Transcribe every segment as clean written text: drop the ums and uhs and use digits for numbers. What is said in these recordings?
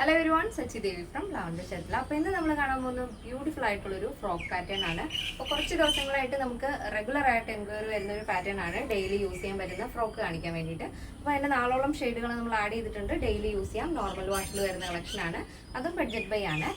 Hello everyone, Sachi Devi from Lavender Chetla. അപ്പോൾ ഇന്ന് നമ്മൾ കാണാൻ പോകുന്ന ബ്യൂട്ടിഫുൾ ആയിട്ടുള്ള ഒരു ഫ്രോക്ക് പാറ്റേൺ ആണ്. അപ്പോൾ കുറച്ച് ദിവസങ്ങളായിട്ട് നമുക്ക് റെഗുലർ ആയിട്ട് എൻക്വയറി വരുന്ന ഒരു പാറ്റേൺ ആണ്. ഡെയിലി യൂസ് ചെയ്യാൻ പറ്റുന്ന ഫ്രോക്ക് കാണിക്കാൻ വേണ്ടിയിട്ട്. അപ്പോൾ അതിന്റെ നാലോളം ഷെയ്ഡുകൾ നമ്മൾ ആഡ് ചെയ്തിട്ടുണ്ട്. ഡെയിലി യൂസ് ചെയ്യാം, നോർമൽ വാഷിൽ വരുന്ന കളക്ഷൻ ആണ്. അതും ബഡ്ജറ്റ് ബൈ ആണ്.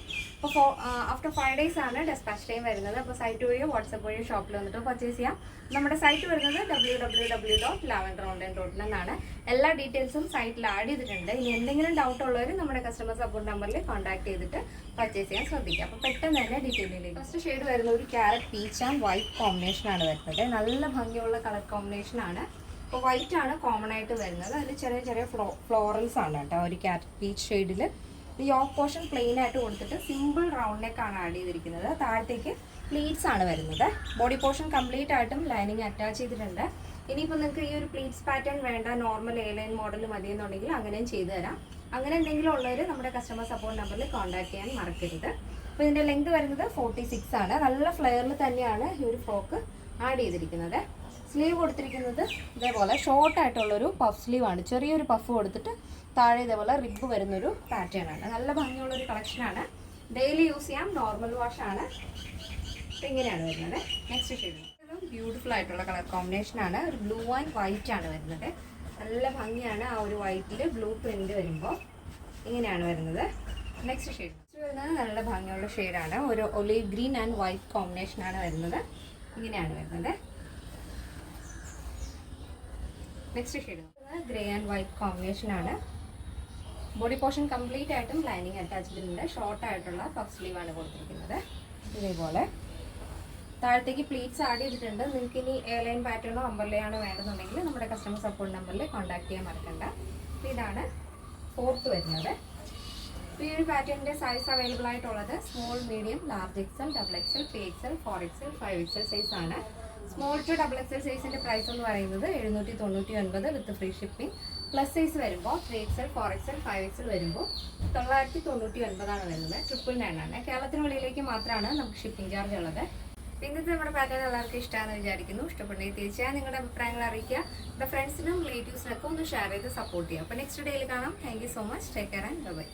അപ്പോൾ ആഫ്റ്റർ 5 days ആണ് ഡെസ്പാച്ച് ടൈം വരുന്നത്. അപ്പോൾ സൈറ്റ് വഴിയോ വാട്സപ്പ് വഴിയോ ഷോപ്പിൽ വന്നിട്ട് പർച്ചേസ് ചെയ്യാം. നമ്മുടെ സൈറ്റ് വരുന്നത് www.lavenderonline.in എന്നാണ്. എല്ലാ ഡീറ്റെയിൽസും സൈറ്റിൽ ആഡ് ചെയ്തിട്ടുണ്ട്. ഇനി എന്തെങ്കിലും ഡൗട്ട് ഉള്ളവർ നമ്മുടെ കസ്റ്റമർ സപ്പോർട്ട് നമ്പറിൽ കോൺടാക്ട് ചെയ്തിട്ട് പർച്ചേസ് ചെയ്യാൻ ശ്രദ്ധിക്കുക. അപ്പോൾ പെട്ടെന്ന് തന്നെ ഡീറ്റെയിലേക്ക്. ഫസ്റ്റ് ഷെയ്ഡ് വരുന്ന ഒരു carrot peach and white combination ആണ് വരുന്നത്. നല്ല ഭംഗിയുള്ള കളർ കോമ്പിനേഷൻ ആണ്. അപ്പോൾ വൈറ്റ് ആണ് കോമൺ ആയിട്ട് വരുന്നത്. അതിൽ ചെറിയ ചെറിയ ഫ്ലോറൽസ് ആണ് കേട്ടോ. ഒരു ക്യാരറ്റ് പീച്ച് ഷെയ്ഡിൽ യോക്ക് പോർഷൻ പ്ലെയിൻ ആയിട്ട് കൊടുത്തിട്ട് സിമ്പിൾ റൗണ്ട് നെക്കാണ് ആഡ് ചെയ്തിരിക്കുന്നത്. താഴത്തേക്ക് പ്ലീറ്റ്സ് ആണ് വരുന്നത്. ബോഡി പോർഷൻ കംപ്ലീറ്റ് ആയിട്ടും ലൈനിങ് അറ്റാച്ച് ചെയ്തിട്ടുണ്ട്. ഇനിയിപ്പോൾ നിങ്ങൾക്ക് ഈ ഒരു പ്ലീറ്റ്സ് പാറ്റേൺ വേണ്ട, നോർമൽ എ ലൈൻ മോഡൽ മതി എന്നുണ്ടെങ്കിൽ അങ്ങനെയും ചെയ്തു തരാം. അങ്ങനെ എന്തെങ്കിലും ഉള്ളവർ നമ്മുടെ കസ്റ്റമർ സപ്പോർട്ട് നമ്പറിൽ കോൺടാക്ട് ചെയ്യാൻ മറക്കരുത്. അപ്പോൾ ഇതിൻ്റെ ലെങ്ത് വരുന്നത് 46 ആണ്. നല്ല ഫ്ലെയറിൽ തന്നെയാണ് ഈ ഒരു ഫ്രോക്ക് ആഡ് ചെയ്തിരിക്കുന്നത്. സ്ലീവ് കൊടുത്തിരിക്കുന്നത് ഇതേപോലെ ഷോർട്ടായിട്ടുള്ളൊരു പഫ് സ്ലീവാണ്. ചെറിയൊരു പഫ് കൊടുത്തിട്ട് താഴെ ഇതേപോലെ റിബ് വരുന്നൊരു പാറ്റേൺ ആണ്. നല്ല ഭംഗിയുള്ളൊരു കളക്ഷനാണ്. ഡെയിലി യൂസ് ചെയ്യാം, നോർമൽ വാഷ് ആണ്. അപ്പോൾ ഇങ്ങനെയാണ് വരുന്നത്. നെക്സ്റ്റ് ഷെയ്ഡ് ബ്യൂട്ടിഫുൾ ആയിട്ടുള്ള കളർ കോമ്പിനേഷൻ ആണ്. ഒരു ബ്ലൂ ആൻഡ് വൈറ്റ് ആണ് വരുന്നത്. നല്ല ഭംഗിയാണ്. ആ ഒരു വൈറ്റിൽ ബ്ലൂ പ്രിന്റ് വരുമ്പോൾ ഇങ്ങനെയാണ് വരുന്നത്. നെക്സ്റ്റ് ഷെയ്ഡ് വരുന്നത് നല്ല ഭംഗിയുള്ള ഷെയ്ഡാണ്. ഒരു olive green and white combination ആണ് വരുന്നത്. ഇങ്ങനെയാണ് വരുന്നത്. Next shade grey and white combination ആണ്. ബോഡി പോർഷൻ കംപ്ലീറ്റ് ആയിട്ടും ലൈനിങ് അറ്റാച്ച് ചെയ്തിട്ടുണ്ട്. ഷോർട്ട് ആയിട്ടുള്ള പഫ് സ്ലീവ് ആണ് കൊടുത്തിരിക്കുന്നത്. ഇതേപോലെ താഴത്തേക്ക് പ്ലീറ്റ്സ് ആഡ് ചെയ്തിട്ടുണ്ട്. നിങ്ങൾക്ക് ഇനി എയർലൈൻ പാറ്റേണോ അമ്പർലയാണോ വേണമെന്നുണ്ടെങ്കിൽ നമ്മുടെ കസ്റ്റമർ സപ്പോർട്ട് നമ്പറിൽ കോൺടാക്ട് ചെയ്യാൻ മറക്കണ്ട. ഇതാണ് ഫോർത്ത് വരുന്നത്. ഈ ഒരു പാറ്റേണിൻ്റെ സൈസ് അവൈലബിൾ ആയിട്ടുള്ളത് small, medium, large XL, XXL, 3XL, 4XL, 5XL size ആണ്. സ്മോൾ ടു XXL സൈസിൻ്റെ പ്രൈസ് എന്ന് പറയുന്നത് 799 വിത്ത് ഫ്രീ ഷിപ്പിംഗ്. പ്ലസ് സൈസ് വരുമ്പോൾ 3XL, 4XL, 5XL വരുമ്പോൾ 999 ആണ് വരുന്നത്. 999 ആണ്. കേരളത്തിന് വെളിയിലേക്ക് മാത്രമാണ് നമുക്ക് ഷിപ്പിംഗ് ചാർജ് ഉള്ളത്. ഇന്നത്തെ നമ്മുടെ പാറ്റേൺ എല്ലാവർക്കും ഇഷ്ടമാണെന്ന് വിചാരിക്കുന്നു. ഇഷ്ടപ്പെട്ടെങ്കിൽ തീർച്ചയായും നിങ്ങളുടെ അഭിപ്രായങ്ങൾ അറിയിക്കുക. നമ്മുടെ ഫ്രണ്ട്സിനും റിലേറ്റീവ്സിനൊക്കെ ഒന്ന് ഷെയർ ചെയ്ത് സപ്പോർട്ട് ചെയ്യുക. അപ്പോൾ നെക്സ്റ്റ് ഡേയിൽ കാണാം. Thank you so much. Take care and by.